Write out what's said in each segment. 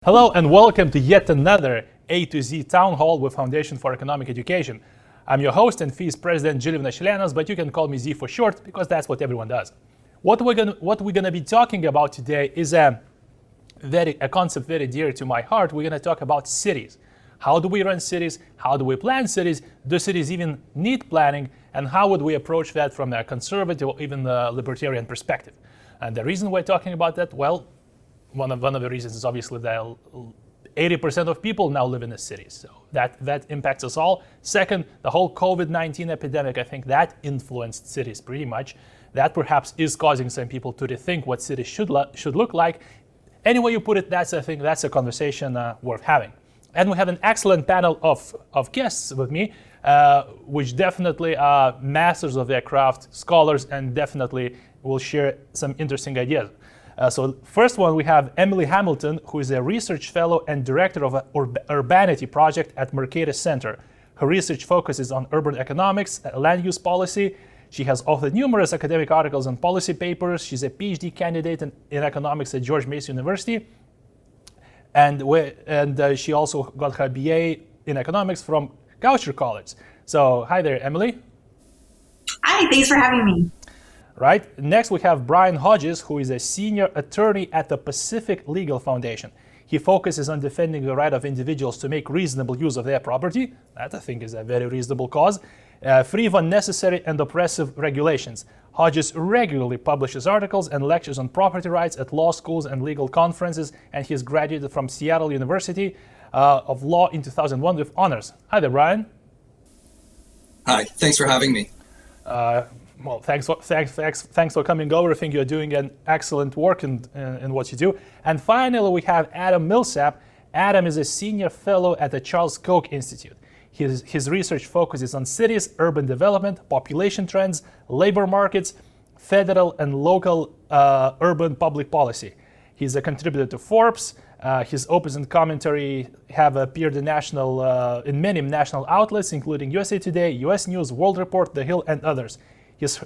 Hello and welcome to yet another A to Z Town Hall with Foundation for Economic Education. I'm your host and FEES President Julian Chilenos, but you can call me Z for short because that's what everyone does. What we're gonna be talking about today is a concept very dear to my heart. We're gonna talk about cities. How do we run cities? How do we plan cities? Do cities even need planning? And how would we approach that from a conservative or even a libertarian perspective? And the reason we're talking about that, well, one of the reasons is obviously that 80% of people now live in the cities, so that impacts us all. Second, the whole COVID-19 epidemic, I think that influenced cities pretty much. That perhaps is causing some people to rethink what cities should look like. Any way you put it, that's a conversation worth having. And we have an excellent panel of guests with me, which definitely are masters of their craft, scholars, and definitely will share some interesting ideas. So first one, we have Emily Hamilton, who is a research fellow and director of an urbanity project at Mercatus Center. Her research focuses on urban economics, land use policy. She has authored numerous academic articles and policy papers. She's a PhD candidate in economics at George Mason University. And she also got her BA in economics from Goucher College. So hi there, Emily. Hi, thanks for having me. Right. Next, we have Brian Hodges, who is a senior attorney at the Pacific Legal Foundation. He focuses on defending the right of individuals to make reasonable use of their property. That, I think, is a very reasonable cause, free of unnecessary and oppressive regulations. Hodges regularly publishes articles and lectures on property rights at law schools and legal conferences, and he has graduated from Seattle University of Law in 2001 with honors. Hi there, Brian. Hi, thanks for having me. Well, thanks for coming over. I think you're doing an excellent work in what you do. And finally, we have Adam Millsap. Adam is a senior fellow at the Charles Koch Institute. His research focuses on cities, urban development, population trends, labor markets, federal and local urban public policy. He's a contributor to Forbes. His opus and commentary have appeared in many national outlets, including USA Today, US News, World Report, The Hill, and others.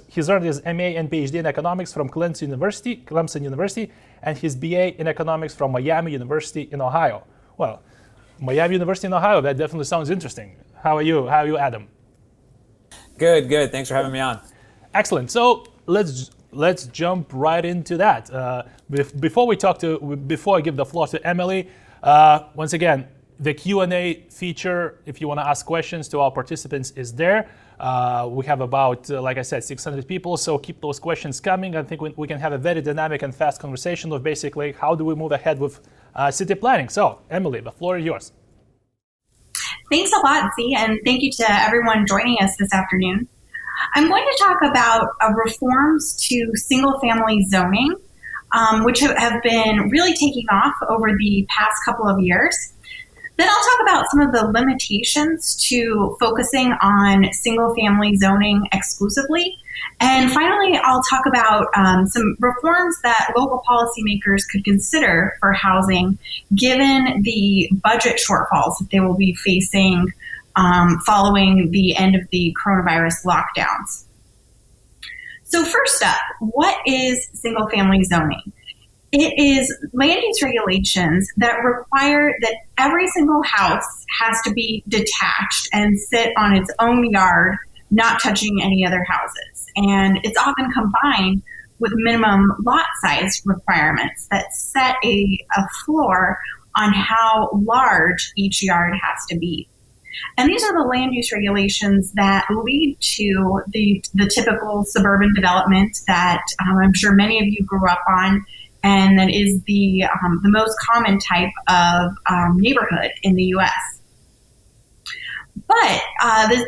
He's earned his MA and PhD in economics from Clemson University, and his BA in economics from Miami University in Ohio. Well, Miami University in Ohio, that definitely sounds interesting. How are you, Adam? Good. Thanks for having me on. Excellent. So let's jump right into that. Before I give the floor to Emily, once again, the Q&A feature, if you want to ask questions to our participants, is there. We have about, like I said, 600 people, so keep those questions coming. I think we can have a very dynamic and fast conversation of basically how do we move ahead with city planning. So, Emily, the floor is yours. Thanks a lot, Z, and thank you to everyone joining us this afternoon. I'm going to talk about reforms to single-family zoning, which have been really taking off over the past couple of years. Then I'll talk about some of the limitations to focusing on single-family zoning exclusively. And finally, I'll talk about some reforms that local policymakers could consider for housing, given the budget shortfalls that they will be facing following the end of the coronavirus lockdowns. So first up, what is single-family zoning? It is land use regulations that require that every single house has to be detached and sit on its own yard, not touching any other houses. And it's often combined with minimum lot size requirements that set a floor on how large each yard has to be. And these are the land use regulations that lead to the typical suburban development that I'm sure many of you grew up on, and that is the most common type of neighborhood in the U.S. But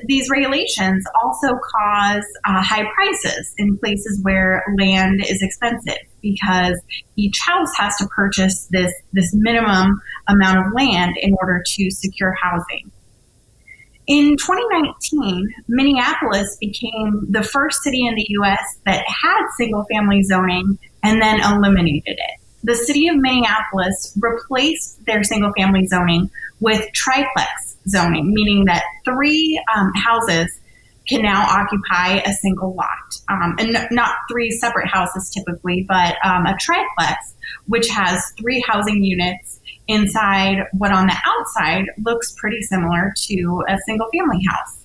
these regulations also cause high prices in places where land is expensive, because each house has to purchase this minimum amount of land in order to secure housing. In 2019, Minneapolis became the first city in the U.S. that had single-family zoning and then eliminated it. The city of Minneapolis replaced their single-family zoning with triplex zoning, meaning that three houses can now occupy a single lot. And not three separate houses typically, but a triplex, which has three housing units inside what on the outside looks pretty similar to a single family house.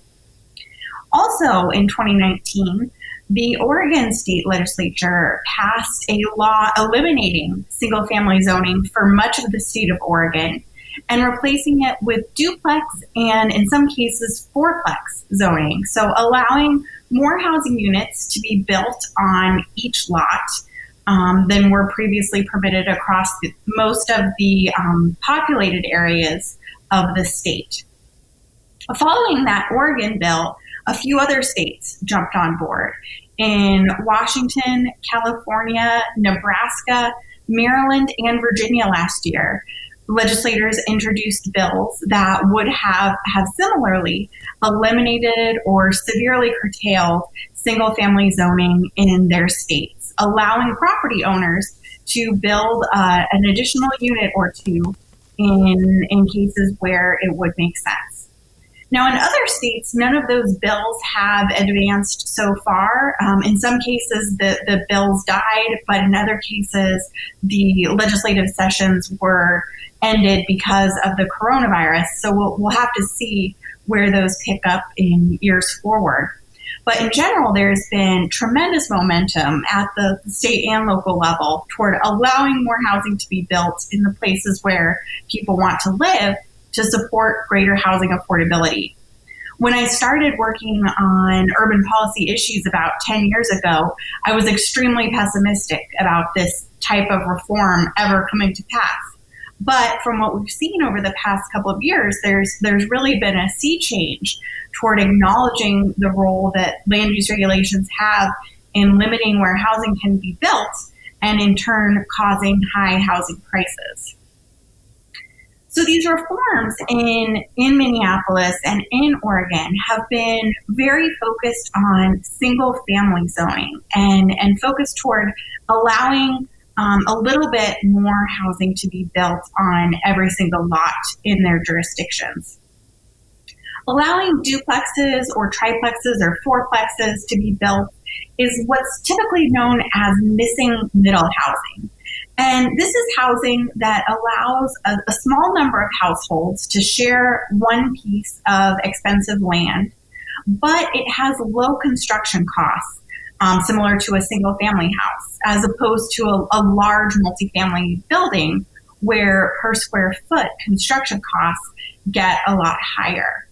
Also in 2019, the Oregon State Legislature passed a law eliminating single family zoning for much of the state of Oregon and replacing it with duplex and in some cases fourplex zoning. So allowing more housing units to be built on each lot than were previously permitted across most of the populated areas of the state. Following that Oregon bill, a few other states jumped on board. In Washington, California, Nebraska, Maryland, and Virginia last year, legislators introduced bills that would have similarly eliminated or severely curtailed single-family zoning in their states, allowing property owners to build an additional unit or two in cases where it would make sense. Now, in other states, none of those bills have advanced so far. In some cases, the bills died, but in other cases, the legislative sessions were ended because of the coronavirus. So we'll have to see where those pick up in years forward. But in general, there's been tremendous momentum at the state and local level toward allowing more housing to be built in the places where people want to live to support greater housing affordability. When I started working on urban policy issues about 10 years ago, I was extremely pessimistic about this type of reform ever coming to pass. But from what we've seen over the past couple of years, there's really been a sea change toward acknowledging the role that land use regulations have in limiting where housing can be built and in turn causing high housing prices. So these reforms in Minneapolis and in Oregon have been very focused on single family zoning and focused toward allowing a little bit more housing to be built on every single lot in their jurisdictions. Allowing duplexes or triplexes or fourplexes to be built is what's typically known as missing middle housing. And this is housing that allows a small number of households to share one piece of expensive land, but it has low construction costs, similar to a single family house, as opposed to a large multifamily building where per square foot construction costs get a lot higher.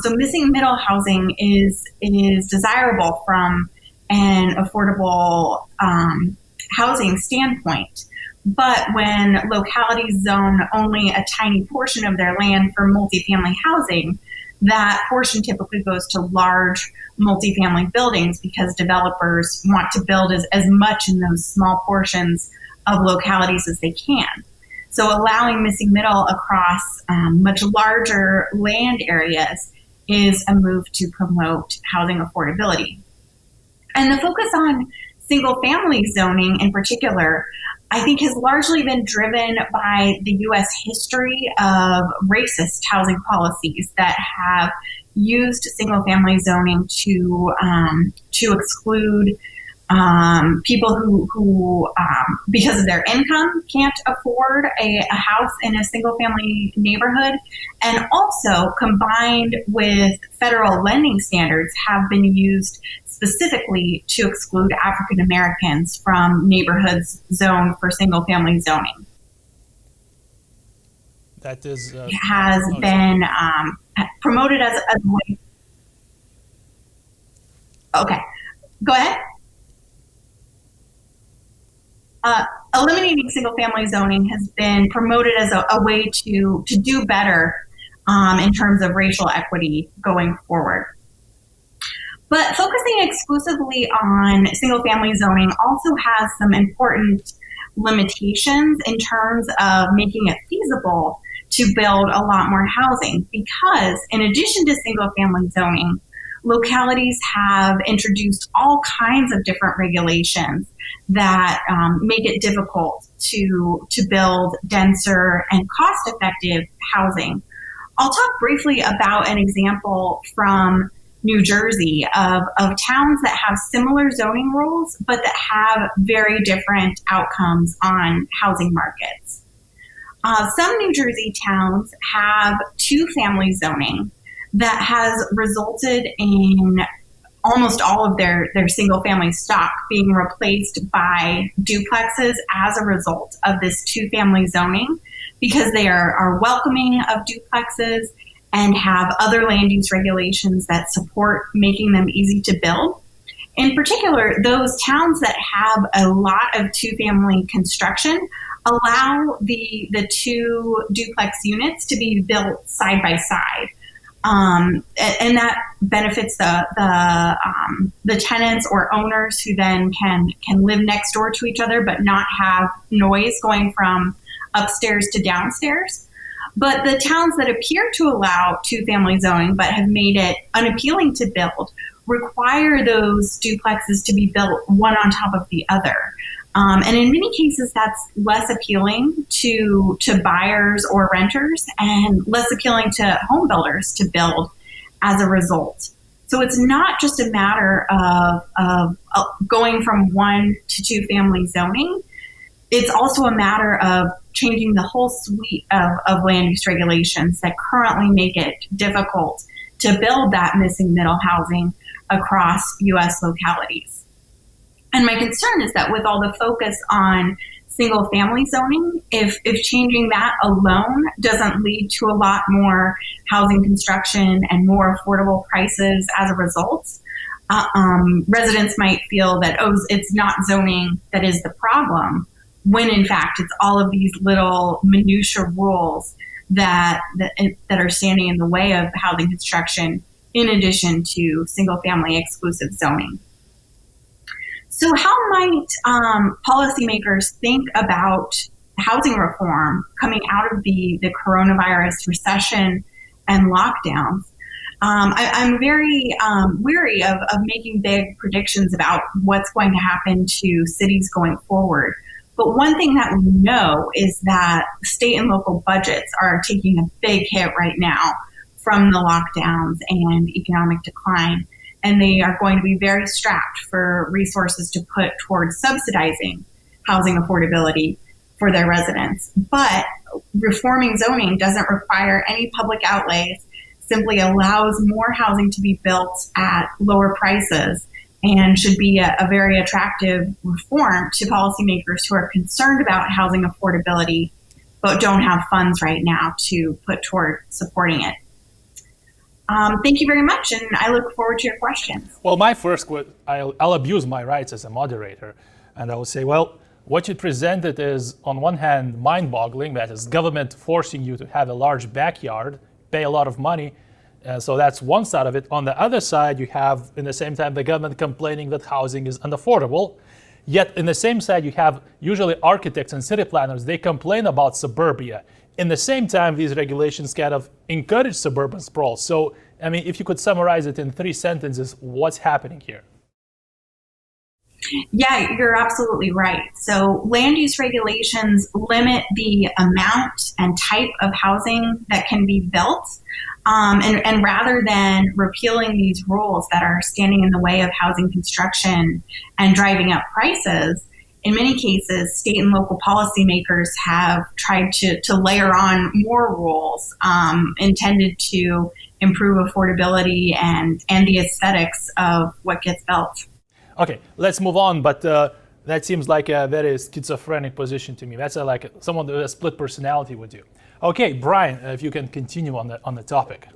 So missing middle housing is desirable from an affordable housing standpoint. But when localities zone only a tiny portion of their land for multifamily housing, that portion typically goes to large multifamily buildings because developers want to build as much in those small portions of localities as they can. So allowing missing middle across much larger land areas is a move to promote housing affordability. And the focus on single family zoning in particular, I think, has largely been driven by the U.S. history of racist housing policies that have used single family zoning to exclude people who because of their income, can't afford a house in a single family neighborhood, and also combined with federal lending standards have been used specifically to exclude African Americans from neighborhoods zoned for single family zoning. That is it has been promoted as a way. Okay, go ahead. Eliminating single-family zoning has been promoted as a way to do better in terms of racial equity going forward. But focusing exclusively on single-family zoning also has some important limitations in terms of making it feasible to build a lot more housing, because in addition to single-family zoning, localities have introduced all kinds of different regulations that make it difficult to build denser and cost-effective housing. I'll talk briefly about an example from New Jersey of towns that have similar zoning rules, but that have very different outcomes on housing markets. Some New Jersey towns have two-family zoning that has resulted in almost all of their single-family stock being replaced by duplexes as a result of this two-family zoning, because they are welcoming of duplexes and have other land use regulations that support making them easy to build. In particular, those towns that have a lot of two-family construction allow the two duplex units to be built side by side. And that benefits the tenants or owners, who then can live next door to each other but not have noise going from upstairs to downstairs. But the towns that appear to allow two-family zoning but have made it unappealing to build require those duplexes to be built one on top of the other. And in many cases, that's less appealing to buyers or renters, and less appealing to home builders to build as a result. So it's not just a matter of going from one to two family zoning. It's also a matter of changing the whole suite of land use regulations that currently make it difficult to build that missing middle housing across U.S. localities. And my concern is that with all the focus on single family zoning, if changing that alone doesn't lead to a lot more housing construction and more affordable prices as a result, residents might feel that, oh, it's not zoning that is the problem, when in fact it's all of these little minutia rules that are standing in the way of housing construction, in addition to single family exclusive zoning. So how might policymakers think about housing reform coming out of the coronavirus recession and lockdowns? I'm very weary of making big predictions about what's going to happen to cities going forward. But one thing that we know is that state and local budgets are taking a big hit right now from the lockdowns and economic decline. And they are going to be very strapped for resources to put towards subsidizing housing affordability for their residents. But reforming zoning doesn't require any public outlays, simply allows more housing to be built at lower prices, and should be a very attractive reform to policymakers who are concerned about housing affordability but don't have funds right now to put toward supporting it. Thank you very much, and I look forward to your questions. Well, my first, I'll abuse my rights as a moderator, and I will say, well, what you presented is, on one hand, mind-boggling. That is, government forcing you to have a large backyard, pay a lot of money. So that's one side of it. On the other side, you have, in the same time, the government complaining that housing is unaffordable. Yet, in the same side, you have usually architects and city planners. They complain about suburbia. In the same time, these regulations kind of encourage suburban sprawl. So, I mean, if you could summarize it in 3 sentences, what's happening here? Yeah, you're absolutely right. So land use regulations limit the amount and type of housing that can be built. And rather than repealing these rules that are standing in the way of housing construction and driving up prices, in many cases, state and local policymakers have tried to layer on more rules intended to improve affordability and the aesthetics of what gets built. Okay, let's move on, but that seems like a very schizophrenic position to me. That's like someone with a split personality would do. Okay, Brian, if you can continue on the topic.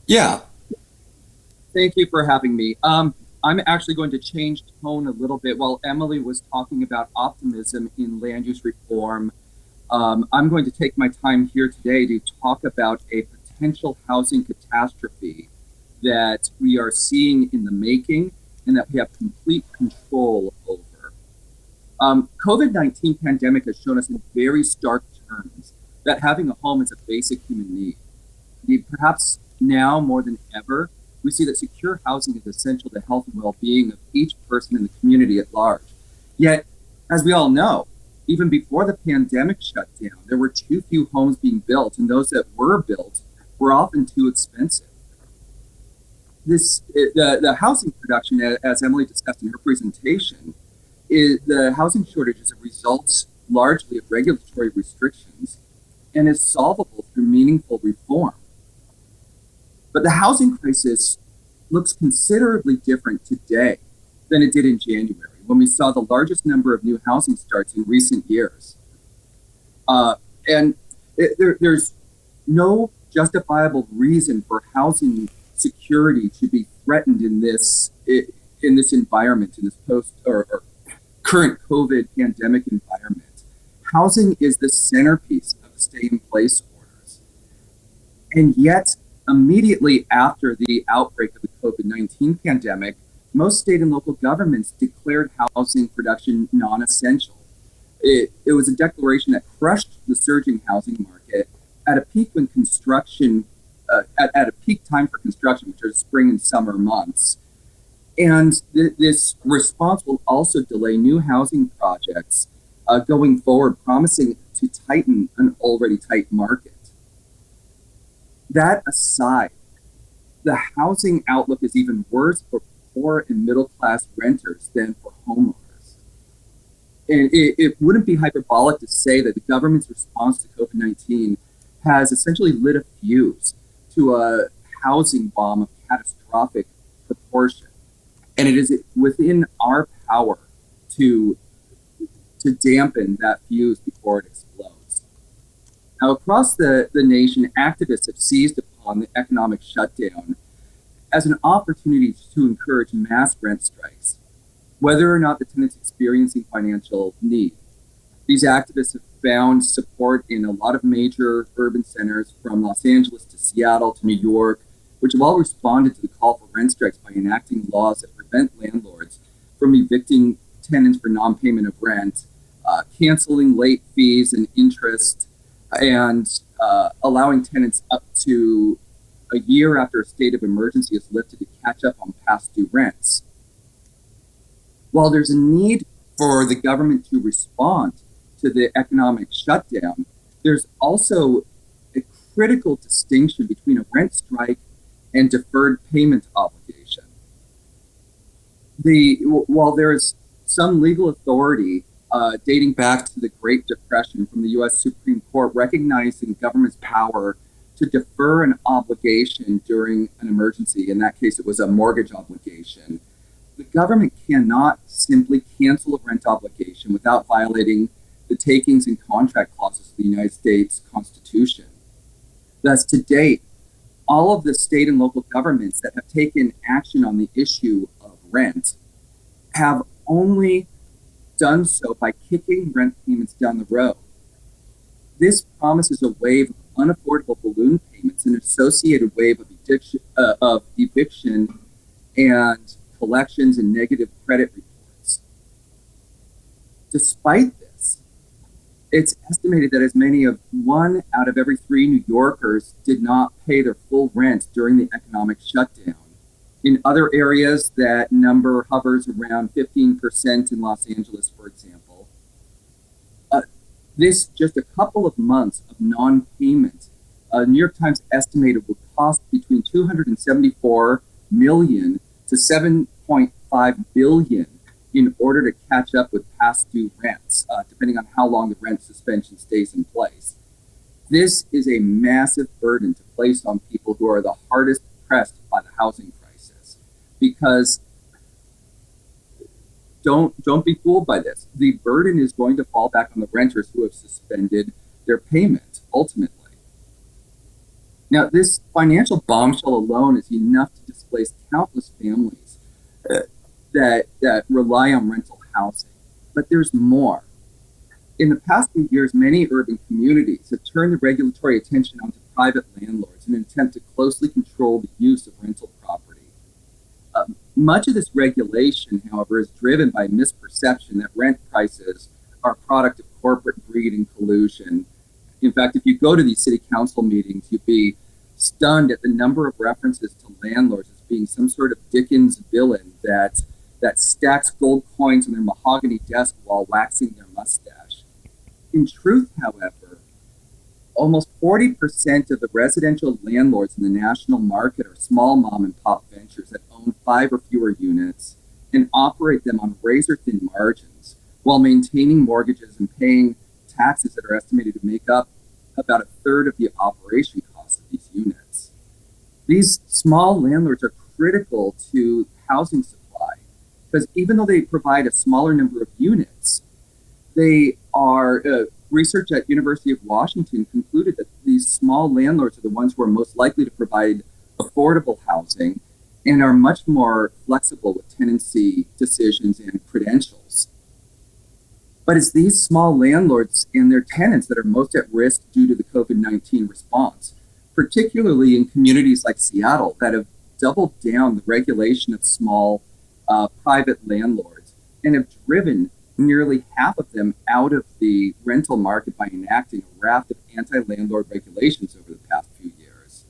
Yeah, thank you for having me. I'm actually going to change tone a little bit. While Emily was talking about optimism in land use reform, I'm going to take my time here today to talk about a potential housing catastrophe that we are seeing in the making and that we have complete control over. COVID-19 pandemic has shown us in very stark terms that having a home is a basic human need. Indeed, perhaps now more than ever, we see that secure housing is essential to health and well-being of each person in the community at large. Yet, as we all know, even before the pandemic shut down, there were too few homes being built, and those that were built were often too expensive. The housing production, as Emily discussed in her presentation, the housing shortage is a result largely of regulatory restrictions and is solvable through meaningful reform. But the housing crisis looks considerably different today than it did in January, when we saw the largest number of new housing starts in recent years. There's no justifiable reason for housing security to be threatened in this environment, in this post or current COVID pandemic environment. Housing is the centerpiece of stay-in-place orders. And yet, immediately after the outbreak of the COVID-19 pandemic, most state and local governments declared housing production non-essential. It was a declaration that crushed the surging housing market at a peak when construction, at a peak time for construction, which are spring and summer months. And this response will also delay new housing projects going forward, promising to tighten an already tight market. That aside, the housing outlook is even worse for poor and middle-class renters than for homeowners. And it wouldn't be hyperbolic to say that the government's response to COVID-19 has essentially lit a fuse to a housing bomb of catastrophic proportion. And it is within our power to dampen that fuse before it explodes. Now, across the nation, activists have seized upon the economic shutdown as an opportunity to encourage mass rent strikes, whether or not the tenant's experiencing financial need. These activists have found support in a lot of major urban centers, from Los Angeles to Seattle to New York, which have all responded to the call for rent strikes by enacting laws that prevent landlords from evicting tenants for non-payment of rent, canceling late fees and interest, and allowing tenants up to a year after a state of emergency is lifted to catch up on past due rents. While there's a need for the government to respond to the economic shutdown, there's also a critical distinction between a rent strike and deferred payment obligation. While there is some legal authority dating back to the Great Depression from the U.S. Supreme Court recognizing government's power to defer an obligation during an emergency, in that case it was a mortgage obligation, the government cannot simply cancel a rent obligation without violating the takings and contract clauses of the United States Constitution. Thus, to date, all of the state and local governments that have taken action on the issue of rent have only done so by kicking rent payments down the road. This promises a wave of unaffordable balloon payments, an associated wave of eviction and collections and negative credit reports. Despite this, it's estimated that as many as 1 out of every 3 New Yorkers did not pay their full rent during the economic shutdown. In other areas, that number hovers around 15% in Los Angeles, for example. This just a couple of months of non-payment, New York Times estimated would cost between $274 million to $7.5 billion in order to catch up with past due rents, depending on how long the rent suspension stays in place. This is a massive burden to place on people who are the hardest pressed by the housing crisis, because don't be fooled by this. The burden is going to fall back on the renters who have suspended their payment, ultimately. Now, this financial bombshell alone is enough to displace countless families that rely on rental housing. But there's more. In the past few years, many urban communities have turned the regulatory attention onto private landlords in an attempt to closely control the use of rental property. Much of this regulation, however, is driven by misperception that rent prices are a product of corporate greed and collusion. In fact, if you go to these city council meetings, you'd be stunned at the number of references to landlords as being some sort of Dickens villain that stacks gold coins on their mahogany desk while waxing their mustache. In truth, however, almost 40% of the residential landlords in the national market are small mom and pop ventures that own 5 or fewer units and operate them on razor-thin margins, while maintaining mortgages and paying taxes that are estimated to make up about a third of the operation costs of these units. These small landlords are critical to housing supply because even though they provide a smaller number of units, they are research at University of Washington concluded that these small landlords are the ones who are most likely to provide affordable housing and are much more flexible with tenancy decisions and credentials. But it's these small landlords and their tenants that are most at risk due to the COVID-19 response, particularly in communities like Seattle that have doubled down the regulation of small private landlords and have driven nearly half of them out of the rental market by enacting a raft of anti-landlord regulations over the past few years.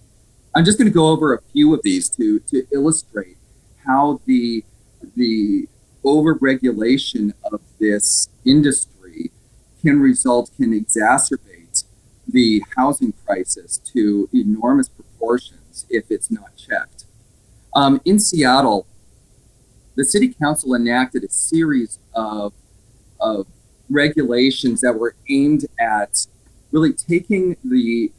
I'm just going to go over a few of these to illustrate how the over-regulation of this industry can exacerbate the housing crisis to enormous proportions if it's not checked. In Seattle, the city council enacted a series of regulations that were aimed at really taking the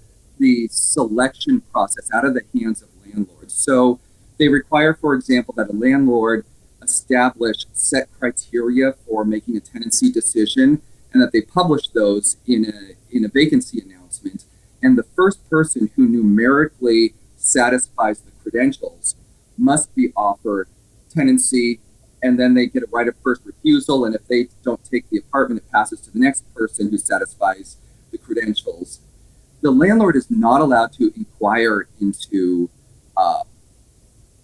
selection process out of the hands of landlords. So they require, for example, that a landlord establish set criteria for making a tenancy decision and that they publish those in a vacancy announcement. And the first person who numerically satisfies the credentials must be offered tenancy, and then they get a right of first refusal. And if they don't take the apartment, it passes to the next person who satisfies the credentials. The landlord is not allowed to inquire into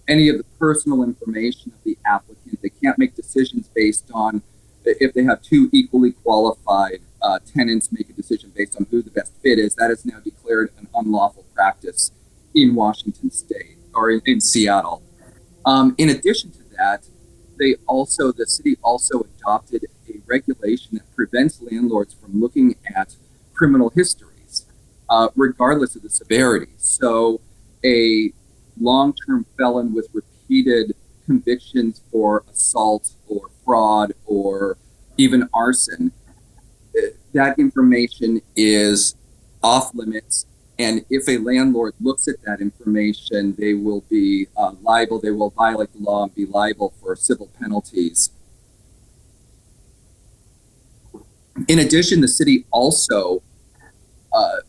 any of the personal information of the applicant. They can't make decisions based on if they have two equally qualified tenants, make a decision based on who the best fit is. That is now declared an unlawful practice in Washington State or in Seattle. In addition to that, the city also adopted a regulation that prevents landlords from looking at criminal histories, regardless of the severity. So a long-term felon with repeated convictions for assault or fraud or even arson, that information is off limits. And if a landlord looks at that information, they will be liable. They will violate the law and be liable for civil penalties. In addition, the city also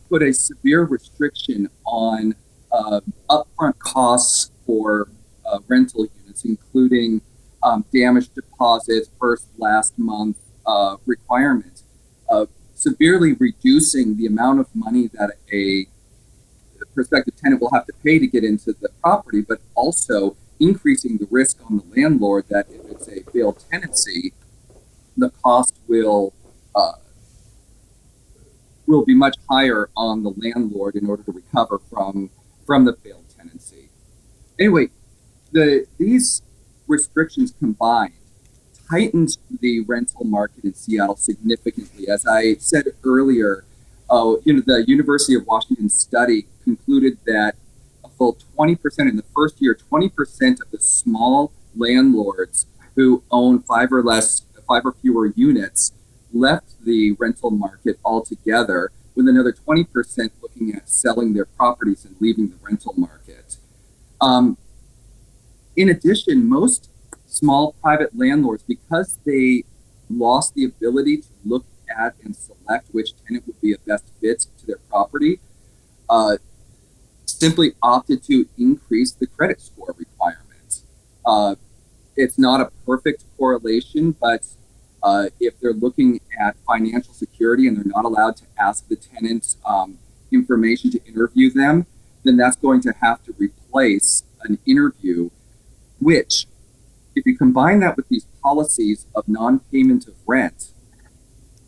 put a severe restriction on upfront costs for rental units, including damage deposits, first, last month requirements, severely reducing the amount of money that a prospective tenant will have to pay to get into the property, but also increasing the risk on the landlord that if it's a failed tenancy, the cost will be much higher on the landlord in order to recover from the failed tenancy. Anyway, these restrictions combined tightened the rental market in Seattle significantly. As I said earlier, the University of Washington study concluded that a full 20% in the first year, 20% of the small landlords who own five or fewer units left the rental market altogether, with another 20% looking at selling their properties and leaving the rental market. In addition, most small private landlords, because they lost the ability to look at and select which tenant would be a best fit to their property, simply opted to increase the credit score requirements. It's not a perfect correlation, but if they're looking at financial security and they're not allowed to ask the tenants information to interview them, then that's going to have to replace an interview, which, if you combine that with these policies of non-payment of rent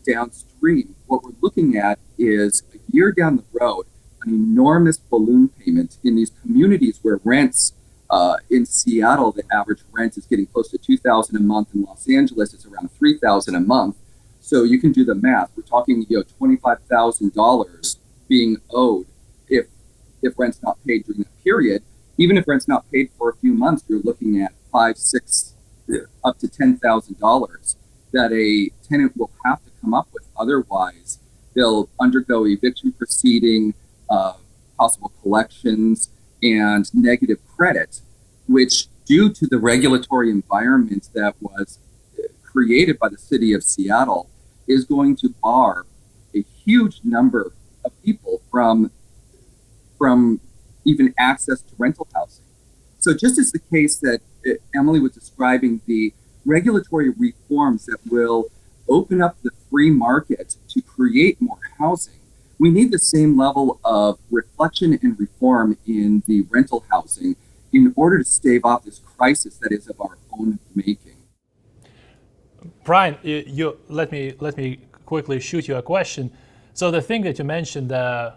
downstream, what we're looking at is a year down the road, an enormous balloon payment in these communities where rents in Seattle, the average rent is getting close to $2,000 a month. In Los Angeles, it's around $3,000 a month. So you can do the math. We're talking, $25,000 being owed if rent's not paid during that period. Even if rent's not paid for a few months, you're looking at $5,000, $6,000, up to $10,000 that a tenant will have to come up with. Otherwise, they'll undergo eviction proceeding, possible collections, and negative credit, which, due to the regulatory environment that was created by the city of Seattle, is going to bar a huge number of people from even access to rental housing. So just as the case that Emily was describing, the regulatory reforms that will open up the free market to create more housing, we need the same level of reflection and reform in the rental housing in order to stave off this crisis that is of our own making. Brian, you let me quickly shoot you a question. So the thing that you mentioned, the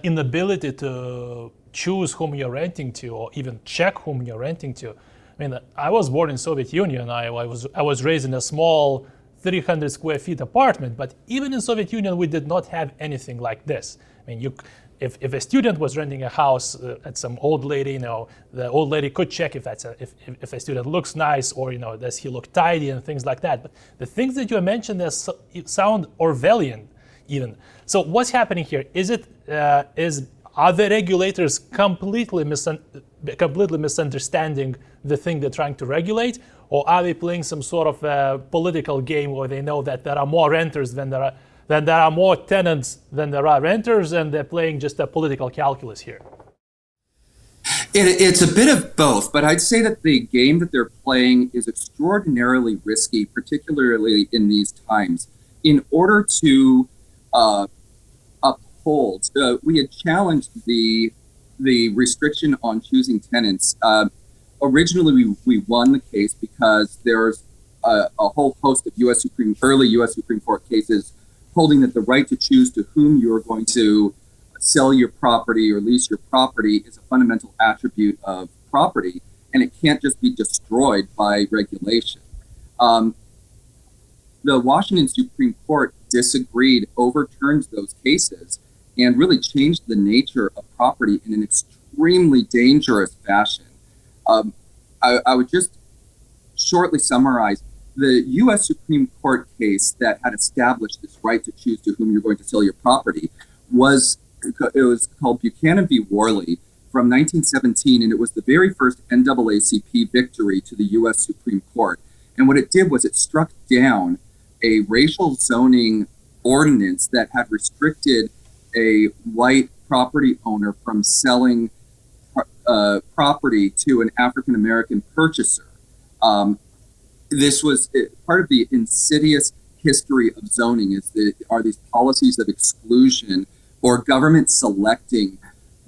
inability to choose whom you're renting to, or even check whom you're renting to. I mean, I was born in Soviet Union. I was raised in a small 300 square feet apartment, but even in Soviet Union, we did not have anything like this. I mean, if a student was renting a house at some old lady, the old lady could check if if a student looks nice, or does he look tidy and things like that. But the things that you mentioned sound Orwellian, even. So what's happening here? Are the regulators completely misunderstanding the thing they're trying to regulate, or are they playing some sort of a political game where they know that there are more renters than there are more tenants than there are renters, and they're playing just a political calculus here? It's a bit of both, but I'd say that the game that they're playing is extraordinarily risky, particularly in these times. In order to uphold, we had challenged the restriction on choosing tenants. Originally, we won the case because there's a whole host of early U.S. Supreme Court cases holding that the right to choose to whom you are going to sell your property or lease your property is a fundamental attribute of property, and it can't just be destroyed by regulation. The Washington Supreme Court disagreed, overturned those cases, and really changed the nature of property in an extremely dangerous fashion. I would just shortly summarize. The U.S. Supreme Court case that had established this right to choose to whom you're going to sell your property was called Buchanan v. Worley from 1917, and it was the very first NAACP victory to the U.S. Supreme Court. And what it did was it struck down a racial zoning ordinance that had restricted a white property owner from selling property to an African-American purchaser. This was part of the insidious history of zoning are these policies of exclusion or government selecting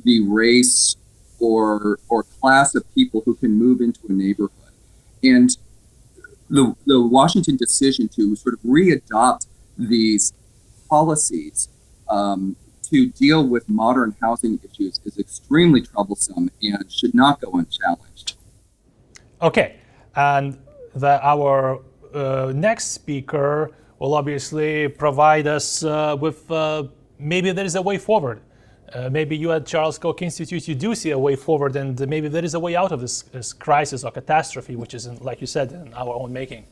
the race or class of people who can move into a neighborhood. And the Washington decision to sort of readopt these policies to deal with modern housing issues is extremely troublesome and should not go unchallenged. Okay, and our next speaker will obviously provide us with maybe there is a way forward. Maybe you at Charles Koch Institute, you do see a way forward, and maybe there is a way out of this crisis or catastrophe, which is, like you said, in our own making.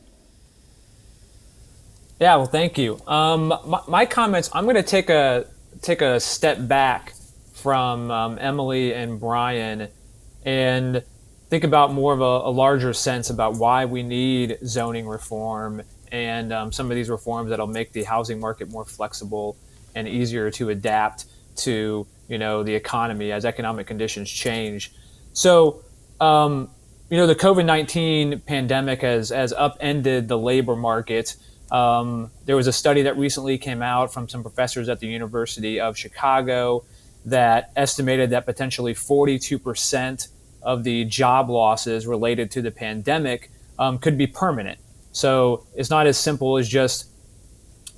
Yeah, well, thank you. My comments, I'm going to take a step back from Emily and Brian and think about more of a larger sense about why we need zoning reform and some of these reforms that'll make the housing market more flexible and easier to adapt to, the economy as economic conditions change. So, the COVID-19 pandemic has upended the labor market. There was a study that recently came out from some professors at the University of Chicago that estimated that potentially 42% of the job losses related to the pandemic could be permanent. So it's not as simple as just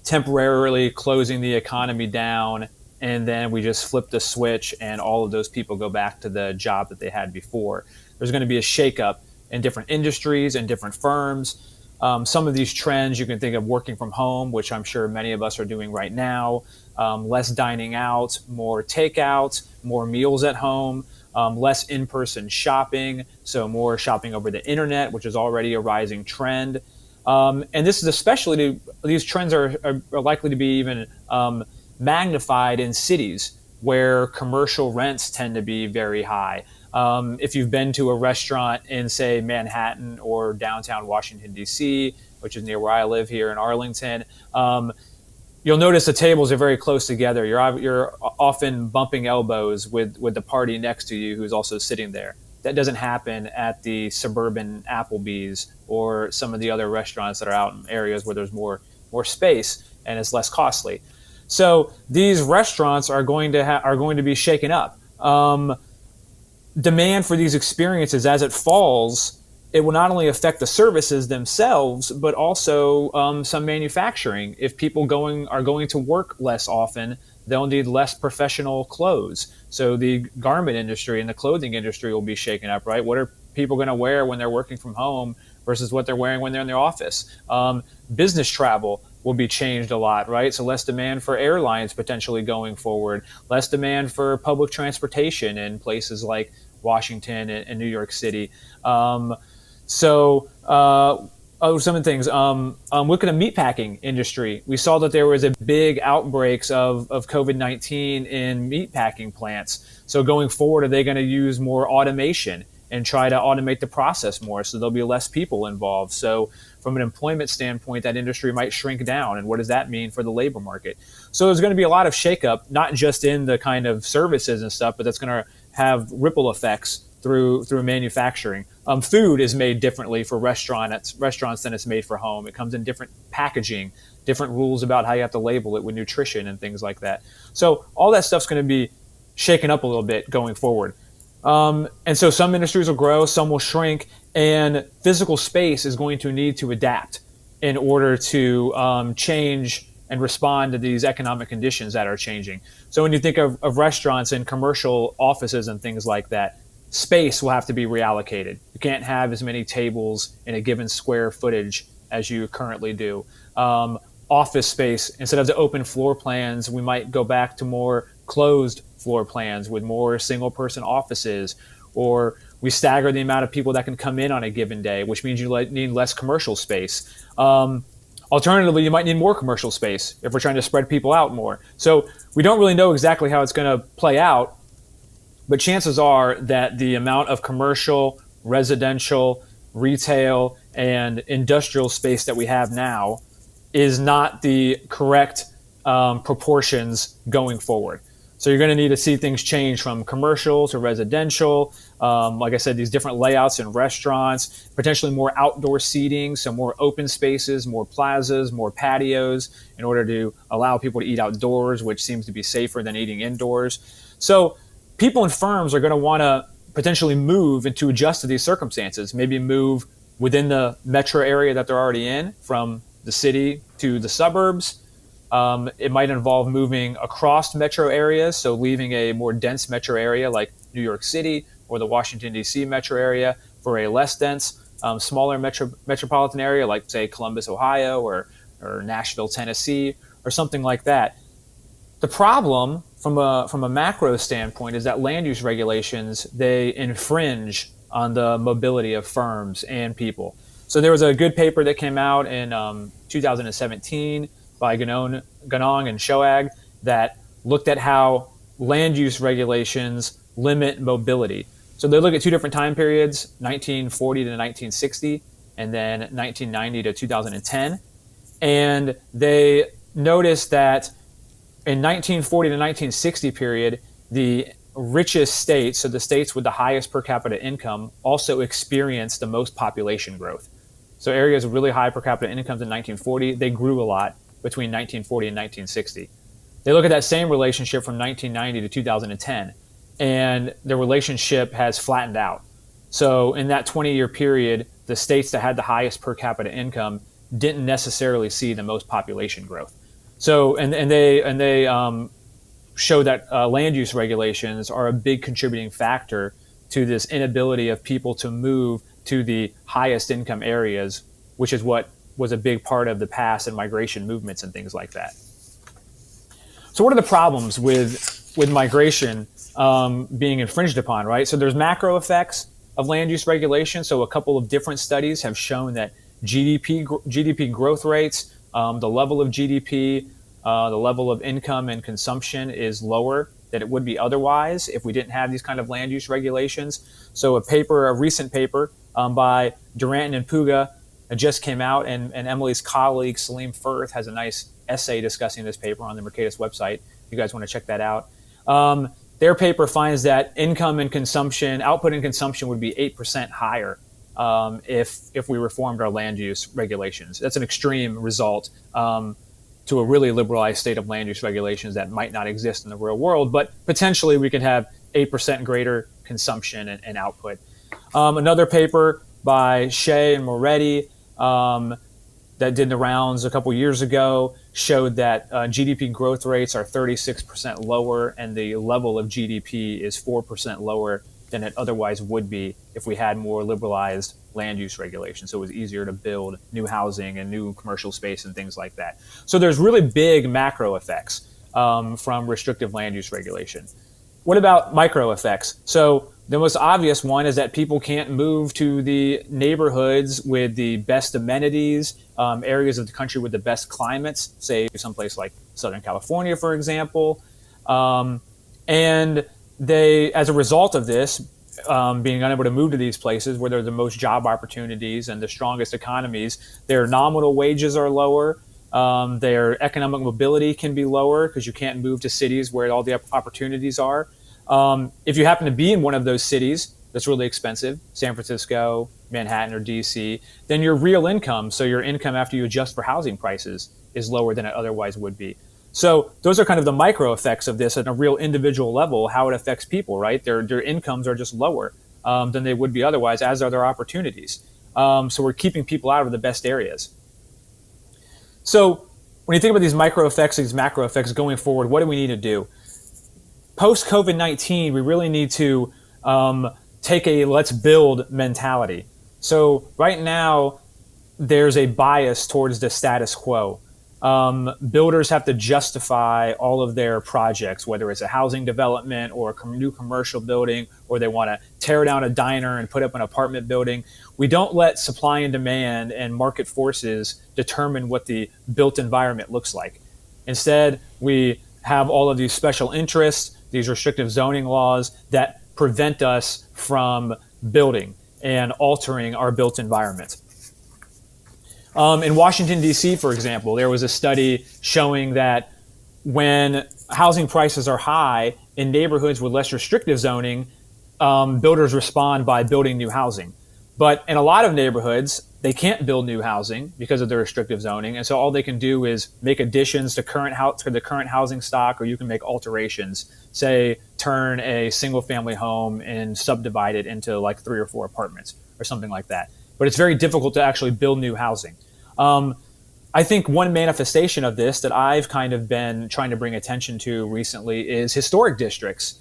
temporarily closing the economy down and then we just flip the switch and all of those people go back to the job that they had before. There's going to be a shakeup in different industries and different firms. Some of these trends you can think of working from home, which I'm sure many of us are doing right now, less dining out, more takeout, more meals at home, less in-person shopping, so more shopping over the internet, which is already a rising trend. And this is especially these trends are likely to be even magnified in cities where commercial rents tend to be very high. If you've been to a restaurant in, say, Manhattan or downtown Washington, D.C., which is near where I live here in Arlington, you'll notice the tables are very close together. You're often bumping elbows with the party next to you who's also sitting there. That doesn't happen at the suburban Applebee's or some of the other restaurants that are out in areas where there's more space and it's less costly. So these restaurants are going to be shaken up. Demand for these experiences, as it falls, it will not only affect the services themselves, but also some manufacturing. If people are going to work less often, they'll need less professional clothes. So the garment industry and the clothing industry will be shaken up, right? What are people going to wear when they're working from home versus what they're wearing when they're in their office? Business travel will be changed a lot, right? So less demand for airlines potentially going forward, less demand for public transportation in places like Washington and New York City. Some of the things, look at the meatpacking industry. We saw that there was a big outbreaks of COVID-19 in meatpacking plants. So going forward, are they going to use more automation and try to automate the process more so there'll be less people involved? So from an employment standpoint, that industry might shrink down. And what does that mean for the labor market? So there's going to be a lot of shakeup, not just in the kind of services and stuff, but that's going to have ripple effects through manufacturing. Food is made differently for restaurants than it's made for home. It comes in different packaging, different rules about how you have to label it with nutrition and things like that. So all that stuff's going to be shaken up a little bit going forward. And so some industries will grow, some will shrink, and physical space is going to need to adapt in order to change and respond to these economic conditions that are changing. So when you think of restaurants and commercial offices and things like that, space will have to be reallocated. You can't have as many tables in a given square footage as you currently do. Office space, instead of the open floor plans, we might go back to more closed floor plans with more single person offices, or we stagger the amount of people that can come in on a given day, which means you need less commercial space. Alternatively, you might need more commercial space if we're trying to spread people out more. So we don't really know exactly how it's going to play out, but chances are that the amount of commercial, residential, retail, and industrial space that we have now is not the correct proportions going forward. So you're going to need to see things change from commercial to residential. Like I said, these different layouts in restaurants, potentially more outdoor seating, so more open spaces, more plazas, more patios in order to allow people to eat outdoors, which seems to be safer than eating indoors. So people and firms are going to want to potentially move and to adjust to these circumstances, maybe move within the metro area that they're already in, from the city to the suburbs. It might involve moving across metro areas, so leaving a more dense metro area like New York City or the Washington, D.C. metro area for a less dense, smaller metropolitan area like, say, Columbus, Ohio, or Nashville, Tennessee, or something like that. The problem from a macro standpoint is that land use regulations, they infringe on the mobility of firms and people. So there was a good paper that came out in 2017 by Ganong and Shoag that looked at how land use regulations limit mobility. So they look at two different time periods, 1940 to 1960, and then 1990 to 2010. And they noticed that in 1940 to 1960 period, the richest states, so the states with the highest per capita income, also experienced the most population growth. So areas with really high per capita incomes in 1940, they grew a lot between 1940 and 1960. They look at that same relationship from 1990 to 2010, and the relationship has flattened out. So in that 20-year period, the states that had the highest per capita income didn't necessarily see the most population growth. So and they show that land use regulations are a big contributing factor to this inability of people to move to the highest income areas, which is what was a big part of the past and migration movements and things like that. So what are the problems with migration being infringed upon, right? So there's macro effects of land use regulation. So a couple of different studies have shown that GDP growth rates, the level of GDP, the level of income and consumption is lower than it would be otherwise if we didn't have these kind of land use regulations. So a recent paper by Durant and Puga just came out, and Emily's colleague Salim Firth has a nice essay discussing this paper on the Mercatus website. If you guys want to check that out. Their paper finds that income and consumption, output and consumption would be 8% higher if we reformed our land use regulations. That's an extreme result to a really liberalized state of land use regulations that might not exist in the real world, but potentially we could have 8% greater consumption and output. Another paper by Shea and Moretti that did the rounds a couple years ago showed that GDP growth rates are 36% lower, and the level of GDP is 4% lower than it otherwise would be if we had more liberalized land use regulations. So it was easier to build new housing and new commercial space and things like that. So there's really big macro effects from restrictive land use regulation. What about micro effects? So the most obvious one is that people can't move to the neighborhoods with the best amenities, areas of the country with the best climates, say someplace like Southern California, for example. And they, as a result of this, being unable to move to these places where there are the most job opportunities and the strongest economies, their nominal wages are lower. Their economic mobility can be lower because you can't move to cities where all the opportunities are. If you happen to be in one of those cities that's really expensive, San Francisco, Manhattan, or DC, then your real income, so your income after you adjust for housing prices, is lower than it otherwise would be. So those are kind of the micro effects of this at a real individual level, how it affects people, right? Their incomes are just lower than they would be otherwise, as are their opportunities. So we're keeping people out of the best areas. So when you think about these micro effects, these macro effects going forward, what do we need to do? Post-COVID-19, we really need to take a let's build mentality. So right now, there's a bias towards the status quo. Builders have to justify all of their projects, whether it's a housing development or a new commercial building, or they want to tear down a diner and put up an apartment building. We don't let supply and demand and market forces determine what the built environment looks like. Instead, we have all of these special interests, these restrictive zoning laws that prevent us from building and altering our built environment. In Washington, D.C., for example, there was a study showing that when housing prices are high in neighborhoods with less restrictive zoning, builders respond by building new housing. But in a lot of neighborhoods, they can't build new housing because of the restrictive zoning. And so all they can do is make additions to the current housing stock, or you can make alterations, say turn a single family home and subdivide it into like 3 or 4 apartments or something like that. But it's very difficult to actually build new housing. I think one manifestation of this that I've kind of been trying to bring attention to recently is historic districts.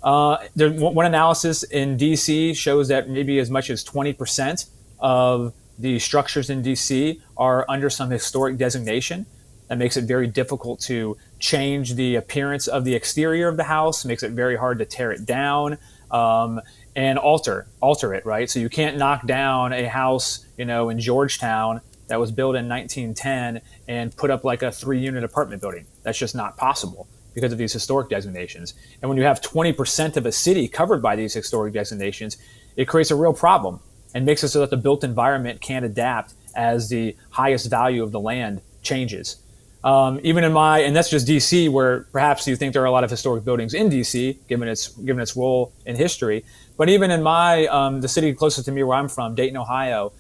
One analysis in DC shows that maybe as much as 20% of the structures in DC are under some historic designation. That makes it very difficult to change the appearance of the exterior of the house, makes it very hard to tear it down and alter it, right? So you can't knock down a house, in Georgetown that was built in 1910 and put up like a 3-unit apartment building. That's just not possible because of these historic designations. And when you have 20% of a city covered by these historic designations, it creates a real problem and makes it so that the built environment can't adapt as the highest value of the land changes. And that's just DC, where perhaps you think there are a lot of historic buildings in DC, given its role in history. But even in the city closest to me where I'm from, Dayton, Ohio,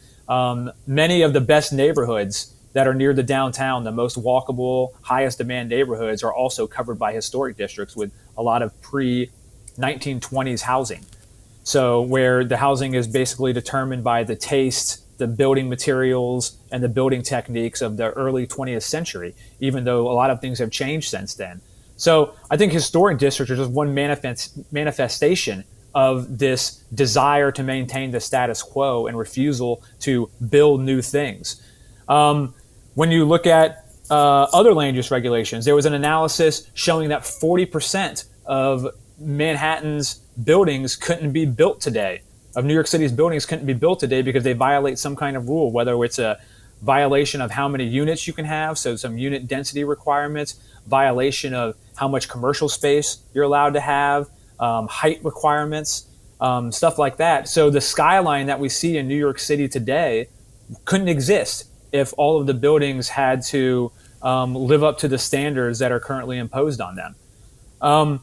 many of the best neighborhoods that are near the downtown, the most walkable, highest demand neighborhoods, are also covered by historic districts with a lot of pre-1920s housing. So where the housing is basically determined by the taste, the building materials, and the building techniques of the early 20th century, even though a lot of things have changed since then. So I think historic districts are just one manifestation of this desire to maintain the status quo and refusal to build new things. When you look at other land use regulations, there was an analysis showing that 40% of Manhattan's buildings couldn't be built today of New York City's buildings couldn't be built today because they violate some kind of rule, whether it's a violation of how many units you can have, so some unit density requirements, violation of how much commercial space you're allowed to have, height requirements, stuff like that. So the skyline that we see in New York City today couldn't exist if all of the buildings had to live up to the standards that are currently imposed on them.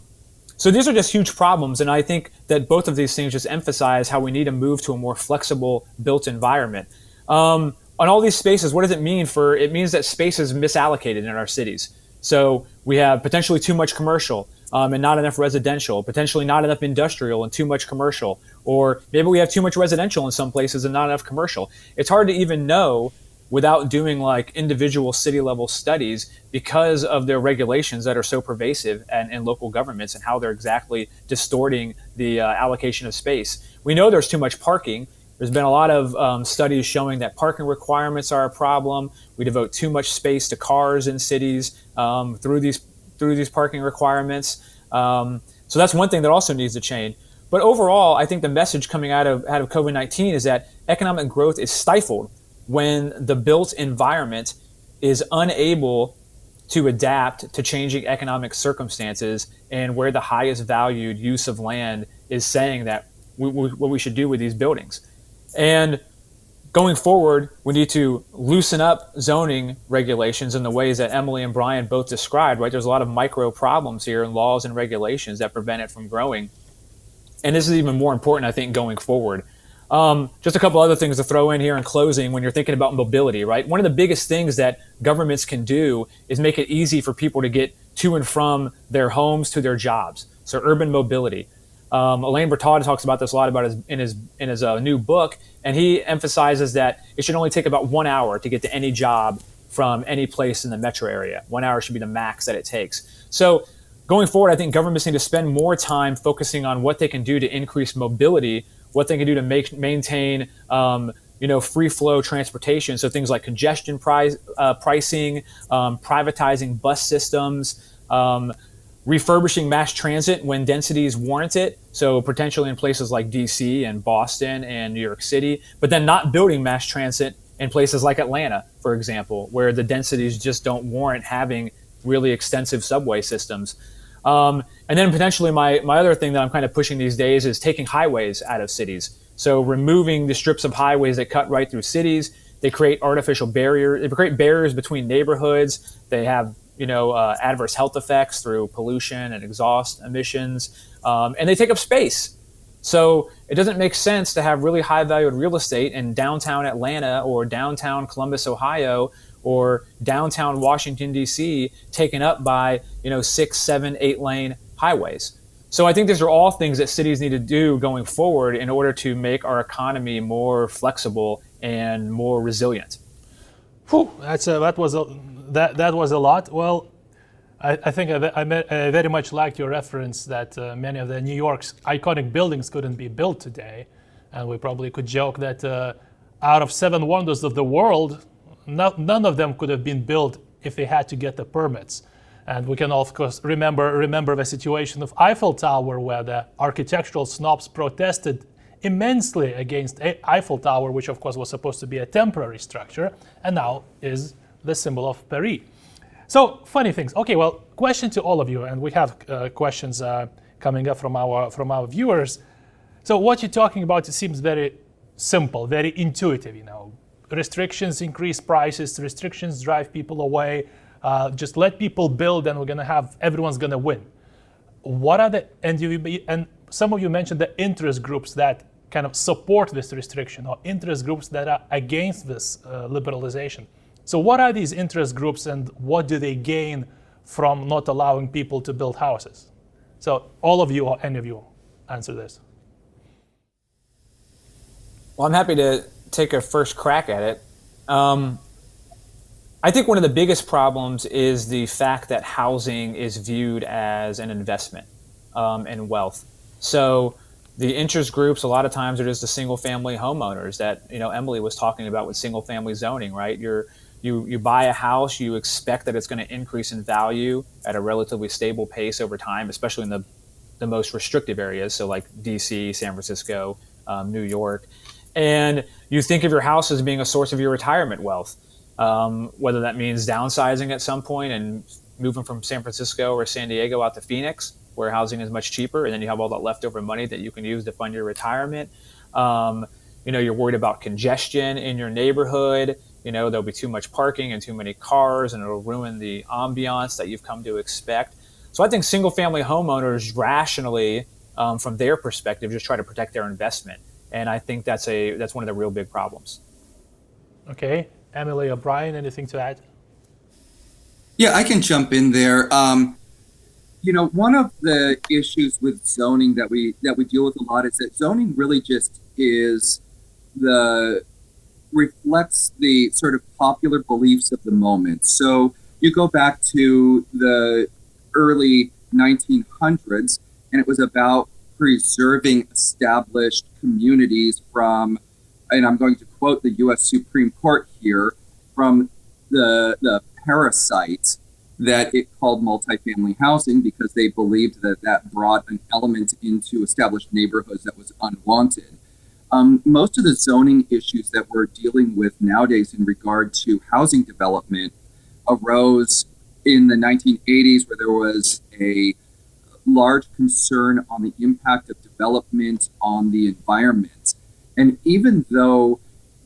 So these are just huge problems, and I think that both of these things just emphasize how we need to move to a more flexible built environment. On all these spaces, what does it mean? It means that space is misallocated in our cities. So we have potentially too much commercial and not enough residential, potentially not enough industrial and too much commercial, or maybe we have too much residential in some places and not enough commercial. It's hard to even know without doing like individual city level studies because of their regulations that are so pervasive in local governments and how they're exactly distorting the allocation of space. We know there's too much parking. There's been a lot of studies showing that parking requirements are a problem. We devote too much space to cars in cities through these parking requirements. So that's one thing that also needs to change. But overall, I think the message coming out of COVID-19 is that economic growth is stifled when the built environment is unable to adapt to changing economic circumstances and where the highest valued use of land is saying that what we should do with these buildings. And going forward, we need to loosen up zoning regulations in the ways that Emily and Brian both described, right? There's a lot of micro problems here in laws and regulations that prevent it from growing. And this is even more important, I think, going forward. Just a couple other things to throw in here in closing when you're thinking about mobility, right? One of the biggest things that governments can do is make it easy for people to get to and from their homes to their jobs. So urban mobility. Alain Bertaud talks about this a lot in his new book, and he emphasizes that it should only take about 1 hour to get to any job from any place in the metro area. 1 hour should be the max that it takes. So going forward, I think governments need to spend more time focusing on what they can do to increase mobility, what they can do to maintain free flow transportation. So things like congestion pricing, privatizing bus systems, refurbishing mass transit when densities warrant it. So potentially in places like DC and Boston and New York City, but then not building mass transit in places like Atlanta, for example, where the densities just don't warrant having really extensive subway systems. And then potentially my other thing that I'm kind of pushing these days is taking highways out of cities. So removing the strips of highways that cut right through cities. They create artificial barriers. They create barriers between neighborhoods. They have adverse health effects through pollution and exhaust emissions, and they take up space. So it doesn't make sense to have really high valued real estate in downtown Atlanta or downtown Columbus, Ohio, or downtown Washington, D.C. taken up by 6, 7, 8 lane highways. So I think these are all things that cities need to do going forward in order to make our economy more flexible and more resilient. Whew, that was a lot. Well, I think I very much liked your reference that many of the New York's iconic buildings couldn't be built today, and we probably could joke that out of 7 wonders of the world, none of them could have been built if they had to get the permits. And we can of course remember the situation of Eiffel Tower, where the architectural snobs protested immensely against Eiffel Tower, which of course was supposed to be a temporary structure and now is the symbol of Paris. So funny things. Okay, well, question to all of you, and we have questions coming up from our viewers. So what you're talking about, it seems very simple, very intuitive. Restrictions increase prices, restrictions drive people away. Just let people build, and everyone's gonna win. What are and some of you mentioned the interest groups that kind of support this restriction, or interest groups that are against this liberalization. So what are these interest groups, and what do they gain from not allowing people to build houses? So all of you, or any of you, answer this. Well, I'm happy to take a first crack at it. I think one of the biggest problems is the fact that housing is viewed as an investment and wealth. So the interest groups, a lot of times, are just the single family homeowners that Emily was talking about with single family zoning, right? You buy a house, you expect that it's going to increase in value at a relatively stable pace over time, especially in the most restrictive areas, so like DC, San Francisco, New York. And you think of your house as being a source of your retirement wealth, whether that means downsizing at some point and moving from San Francisco or San Diego out to Phoenix, where housing is much cheaper, and then you have all that leftover money that you can use to fund your retirement. You're worried about congestion in your neighborhood. There'll be too much parking and too many cars, and it'll ruin the ambiance that you've come to expect. So I think single-family homeowners rationally, from their perspective, just try to protect their investment. And I think that's one of the real big problems. Okay. Emily or Brian, anything to add? Yeah, I can jump in there. One of the issues with zoning that we deal with a lot is that zoning really just reflects the sort of popular beliefs of the moment. So you go back to the early 1900s, and it was about preserving established communities from, and I'm going to quote the U.S. Supreme Court here, from the parasite that it called multifamily housing, because they believed that brought an element into established neighborhoods that was unwanted. Most of the zoning issues that we're dealing with nowadays in regard to housing development arose in the 1980s, where there was a large concern on the impact of development on the environment. And even though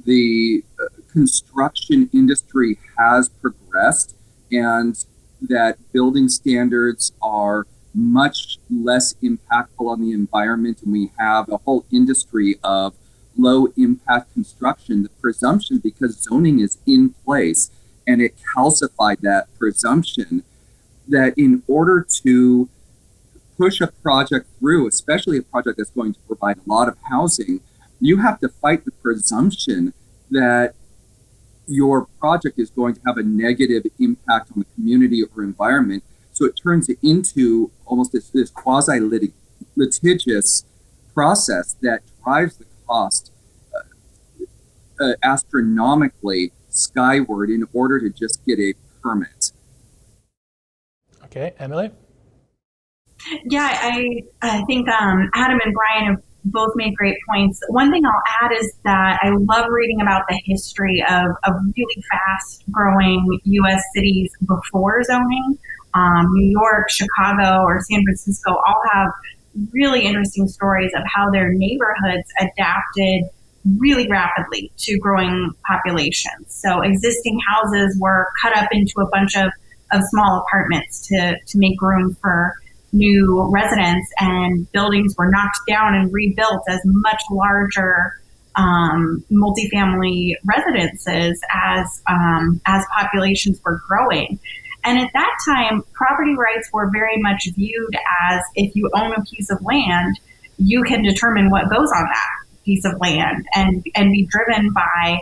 the construction industry has progressed and that building standards are much less impactful on the environment, and we have a whole industry of low impact construction, the presumption, because zoning is in place and it calcified that presumption, that in order to push a project through, especially a project that's going to provide a lot of housing, you have to fight the presumption that your project is going to have a negative impact on the community or environment. So it turns it into almost this quasi-litigious process that drives the cost astronomically skyward in order to just get a permit. Okay, Emily? Yeah, I think Adam and Brian have both made great points. One thing I'll add is that I love reading about the history of really fast growing U.S. cities before zoning. New York, Chicago, or San Francisco all have really interesting stories of how their neighborhoods adapted really rapidly to growing populations. So existing houses were cut up into a bunch of small apartments to make room for new residents, and buildings were knocked down and rebuilt as much larger multifamily residences as populations were growing. And at that time, property rights were very much viewed as, if you own a piece of land, you can determine what goes on that piece of land and be driven by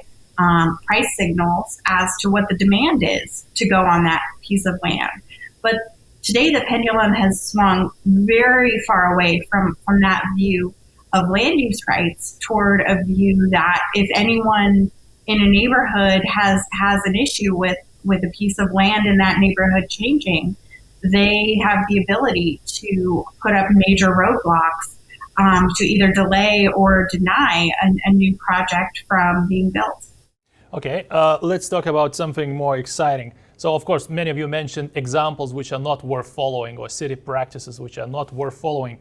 price signals as to what the demand is to go on that piece of land. But today, the pendulum has swung very far away from that view of land use rights toward a view that if anyone in a neighborhood has an issue with a piece of land in that neighborhood changing, they have the ability to put up major roadblocks to either delay or deny a new project from being built. Okay, let's talk about something more exciting. So, of course, many of you mentioned examples which are not worth following, or city practices which are not worth following.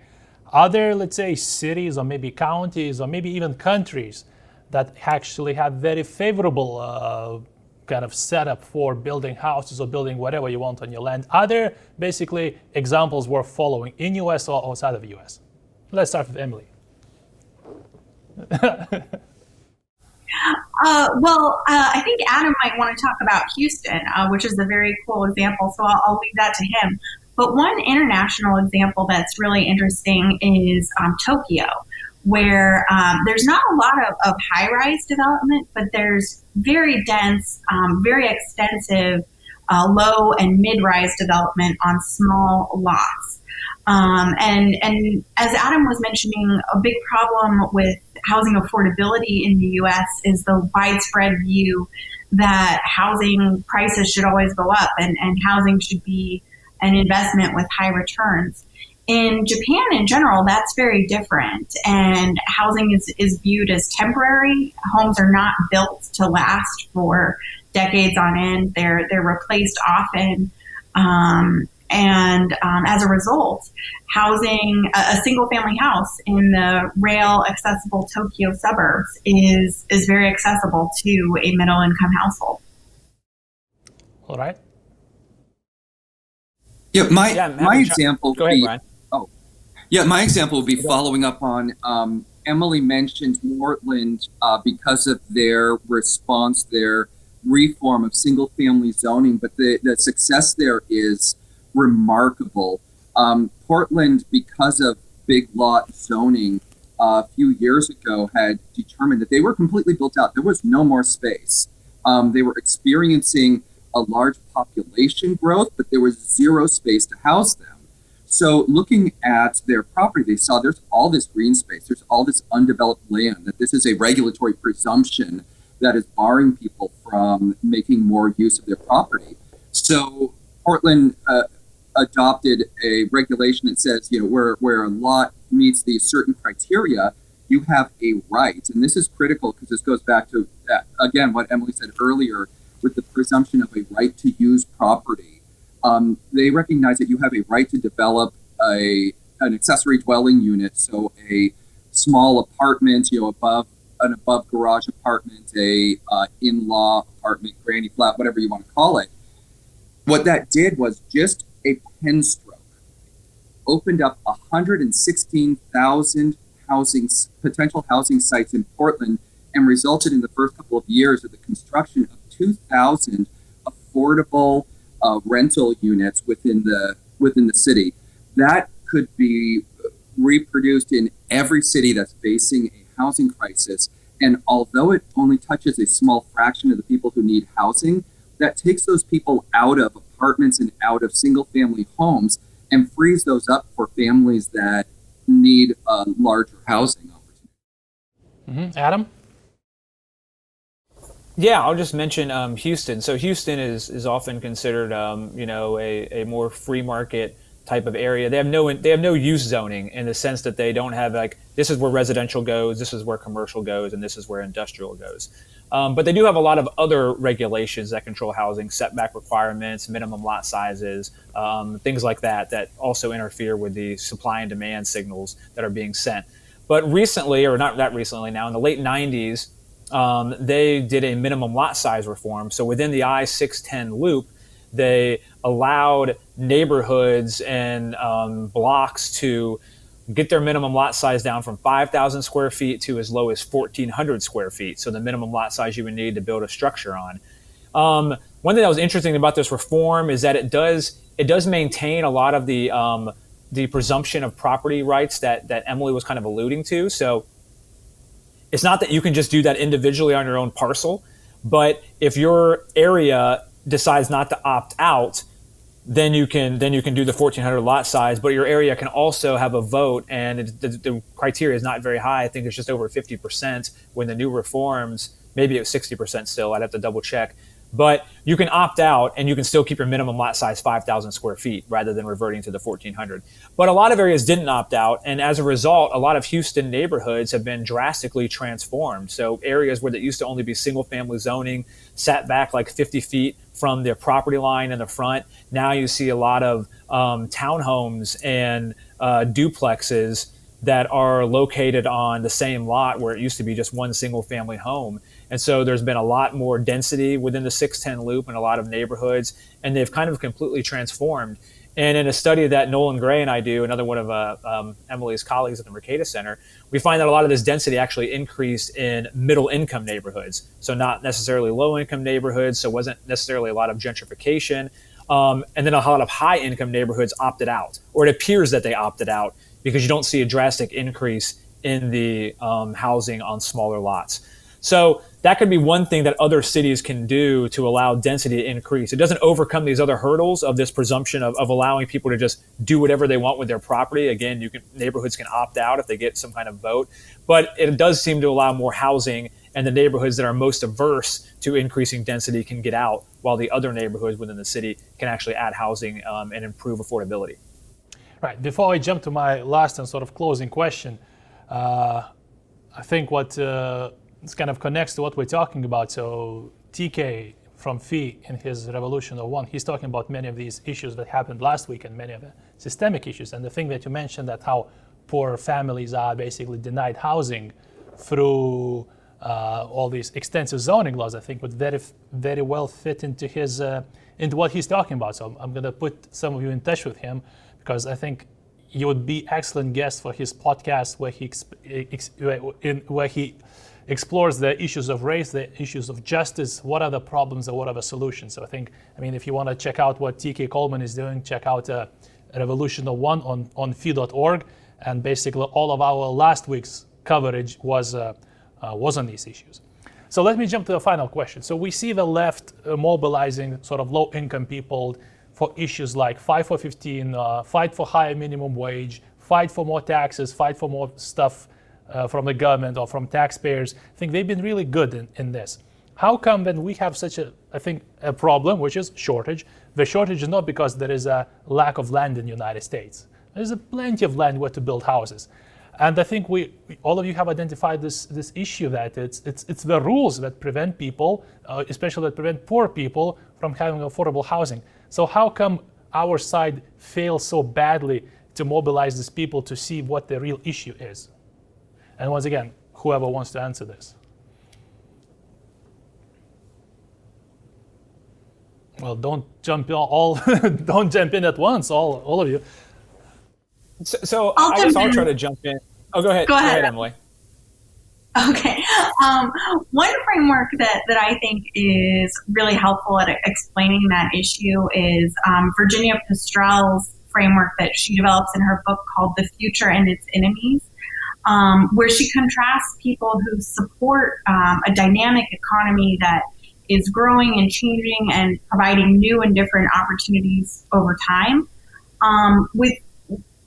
Are there, let's say, cities or maybe counties or maybe even countries that actually have very favorable kind of setup for building houses or building whatever you want on your land? Are there basically examples worth following in US or outside of the US? Let's start with Emily. I think Adam might want to talk about Houston, which is a very cool example, so I'll leave that to him. But one international example that's really interesting is Tokyo, where there's not a lot of high-rise development, but there's very dense, very extensive low and mid-rise development on small lots. And as Adam was mentioning, a big problem with housing affordability in the U.S. is the widespread view that housing prices should always go up and housing should be an investment with high returns. In Japan in general, that's very different, and housing is viewed as temporary. Homes are not built to last for decades on end. They're replaced often, and as a result, housing a single family house in the rail accessible Tokyo suburbs is very accessible to a middle income household. All right. Yeah, my example. Go ahead, Brian. Yeah, my example would be following up on Emily mentioned Portland because of their response, their reform of single-family zoning, but the success there is remarkable. Portland, because of big lot zoning a few years ago, had determined that they were completely built out. There was no more space. They were experiencing a large population growth, but there was zero space to house them. So looking at their property, they saw there's all this green space, there's all this undeveloped land, that this is a regulatory presumption that is barring people from making more use of their property. So Portland adopted a regulation that says, where a lot meets these certain criteria, you have a right. And this is critical because this goes back to, again, what Emily said earlier with the presumption of a right to use property. They recognize that you have a right to develop an accessory dwelling unit, so a small apartment, above garage apartment, a in-law apartment, granny flat, whatever you want to call it. What that did was just a pen stroke opened up 116,000 potential housing sites in Portland, and resulted in the first couple of years of the construction of 2,000 affordable rental units within the city. That could be reproduced in every city that's facing a housing crisis. And although it only touches a small fraction of the people who need housing, that takes those people out of apartments and out of single-family homes and frees those up for families that need a larger housing opportunity. Mm-hmm. Adam? Yeah, I'll just mention Houston. So Houston is often considered, a more free market type of area. They have no use zoning in the sense that they don't have this is where residential goes, this is where commercial goes, and this is where industrial goes. But they do have a lot of other regulations that control housing, setback requirements, minimum lot sizes, things like that also interfere with the supply and demand signals that are being sent. But recently, or not that recently now, in the late 90s, they did a minimum lot size reform. So within the I-610 loop, they allowed neighborhoods and blocks to get their minimum lot size down from 5,000 square feet to as low as 1,400 square feet. So the minimum lot size you would need to build a structure on. One thing that was interesting about this reform is that it does maintain a lot of the presumption of property rights that Emily was kind of alluding to. So it's not that you can just do that individually on your own parcel, but if your area decides not to opt out, then you can do the 1,400 lot size, but your area can also have a vote, and the criteria is not very high. I think it's just over 50% when the new reforms, maybe it's 60% still, I'd have to double check. But you can opt out and you can still keep your minimum lot size 5,000 square feet rather than reverting to the 1,400. But a lot of areas didn't opt out. And as a result, a lot of Houston neighborhoods have been drastically transformed. So areas where there used to only be single family zoning sat back like 50 feet from their property line in the front. Now you see a lot of townhomes and duplexes that are located on the same lot where it used to be just one single family home. And so there's been a lot more density within the 610 loop in a lot of neighborhoods, and they've kind of completely transformed. And in a study that Nolan Gray and I do, another one of Emily's colleagues at the Mercatus Center, we find that a lot of this density actually increased in middle income neighborhoods. So not necessarily low income neighborhoods, so wasn't necessarily a lot of gentrification. And then a lot of high income neighborhoods opted out, or it appears that they opted out because you don't see a drastic increase in the housing on smaller lots. So that could be one thing that other cities can do to allow density to increase. It doesn't overcome these other hurdles of this presumption of allowing people to just do whatever they want with their property. Again, neighborhoods can opt out if they get some kind of vote, but it does seem to allow more housing, and the neighborhoods that are most averse to increasing density can get out, while the other neighborhoods within the city can actually add housing and improve affordability. Right. Before I jump to my last and sort of closing question, I think what this kind of connects to what we're talking about. So TK from Fee in his Revolution of One, he's talking about many of these issues that happened last week and many of the systemic issues. And the thing that you mentioned, that how poor families are basically denied housing through all these extensive zoning laws, I think would very well fit into his into what he's talking about. So I'm going to put some of you in touch with him, because I think you would be excellent guest for his podcast, where he explores the issues of race, the issues of justice, what are the problems and what are the solutions. So I mean, if you want to check out what TK Coleman is doing, check out Revolution of One on fee.org. And basically all of our last week's coverage was on these issues. So let me jump to the final question. So we see the left mobilizing sort of low-income people for issues like Fight for 15, fight for higher minimum wage, fight for more taxes, fight for more stuff from the government or from taxpayers. I think they've been really good in this. How come then we have such a problem, which is shortage? The shortage is not because there is a lack of land in the United States. There's plenty of land where to build houses. And I think all of you have identified this issue, that it's the rules that prevent people, especially that prevent poor people, from having affordable housing. So how come our side fails so badly to mobilize these people to see what the real issue is? And once again, whoever wants to answer this. Well, don't jump in at once, all of you. So I guess I'll try to jump in. Oh, go ahead. Go ahead, Emily. Okay. One framework that I think is really helpful at explaining that issue is Virginia Pastrell's framework that she develops in her book called The Future and Its Enemies, where she contrasts people who support a dynamic economy that is growing and changing and providing new and different opportunities over time,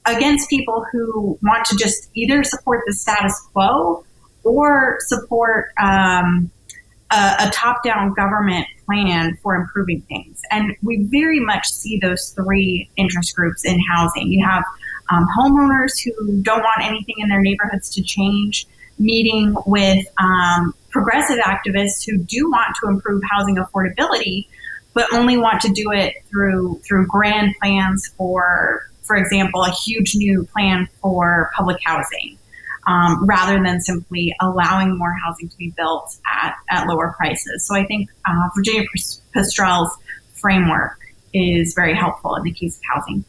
against people who want to just either support the status quo or support a top-down government plan for improving things. And we very much see those three interest groups in housing. You have homeowners who don't want anything in their neighborhoods to change, meeting with progressive activists who do want to improve housing affordability, but only want to do it through grand plans for example, a huge new plan for public housing, rather than simply allowing more housing to be built at lower prices. So I think Virginia Pastrell's framework is very helpful in the case of housing.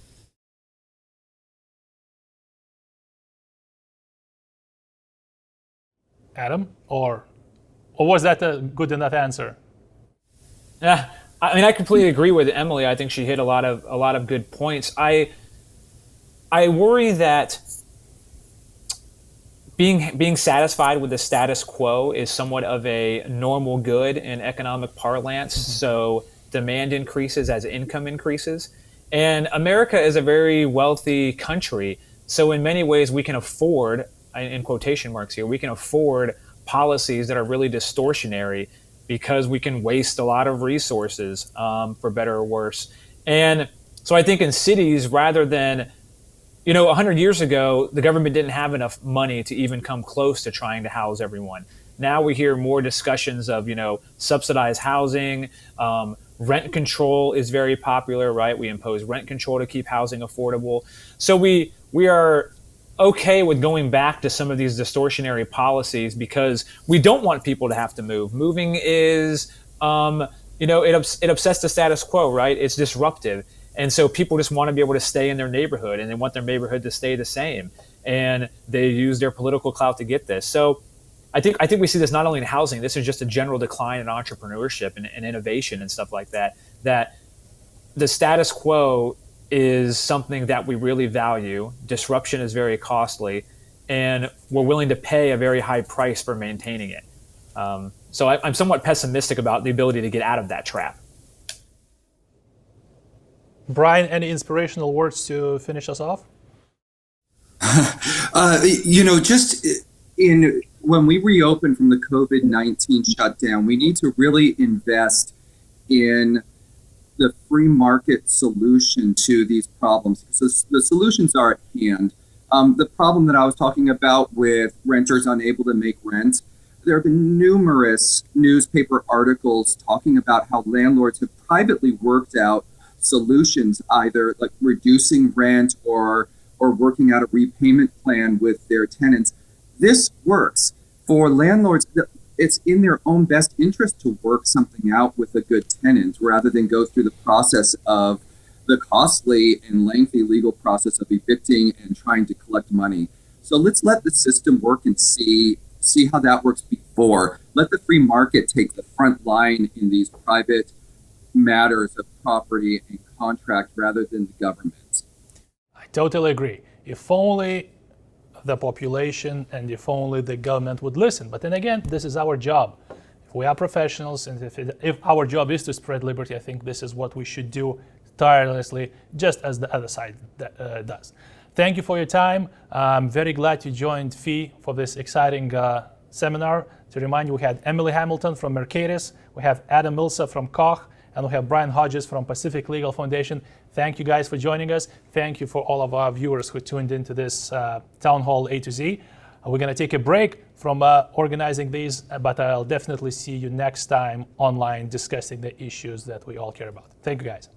Adam, or was that a good enough answer? Yeah, I mean, I completely agree with Emily. I think she hit a lot of good points. I worry that being satisfied with the status quo is somewhat of a normal good in economic parlance. Mm-hmm. So demand increases as income increases. And America is a very wealthy country. So in many ways we can afford, in quotation marks here, we can afford policies that are really distortionary because we can waste a lot of resources, for better or worse. And so I think in cities, rather than 100 years ago, the government didn't have enough money to even come close to trying to house everyone. Now we hear more discussions of, subsidized housing. Rent control is very popular, right? We impose rent control to keep housing affordable. So we are okay with going back to some of these distortionary policies because we don't want people to have to move. Moving is, it upsets the status quo, right? It's disruptive. And so people just want to be able to stay in their neighborhood, and they want their neighborhood to stay the same. And they use their political clout to get this. So I think we see this not only in housing. This is just a general decline in entrepreneurship and innovation and stuff like that, that the status quo is something that we really value. Disruption is very costly, and we're willing to pay a very high price for maintaining it. So I'm somewhat pessimistic about the ability to get out of that trap. Brian, any inspirational words to finish us off? Just when we reopen from the COVID-19 shutdown, we need to really invest in the free market solution to these problems. So the solutions are at hand. The problem that I was talking about with renters unable to make rent, there have been numerous newspaper articles talking about how landlords have privately worked out solutions, either like reducing rent or working out a repayment plan with their tenants. This works. For landlords, it's in their own best interest to work something out with a good tenant rather than go through the process of the costly and lengthy legal process of evicting and trying to collect money. So let's let the system work and see how that works before. Let the free market take the front line in these private matters of property and contract rather than the government. I totally agree. If only the population and if only the government would listen. But then again, this is our job. If we are professionals and if our job is to spread liberty, I think this is what we should do tirelessly, just as the other side does. Thank you for your time. I'm very glad you joined Fee for this exciting seminar. To remind you, we had Emily Hamilton from Mercatus, we have Adam Milsa from Koch, and we have Brian Hodges from Pacific Legal Foundation. Thank you guys for joining us. Thank you for all of our viewers who tuned into this Town Hall A to Z. We're going to take a break from organizing these, but I'll definitely see you next time online discussing the issues that we all care about. Thank you guys.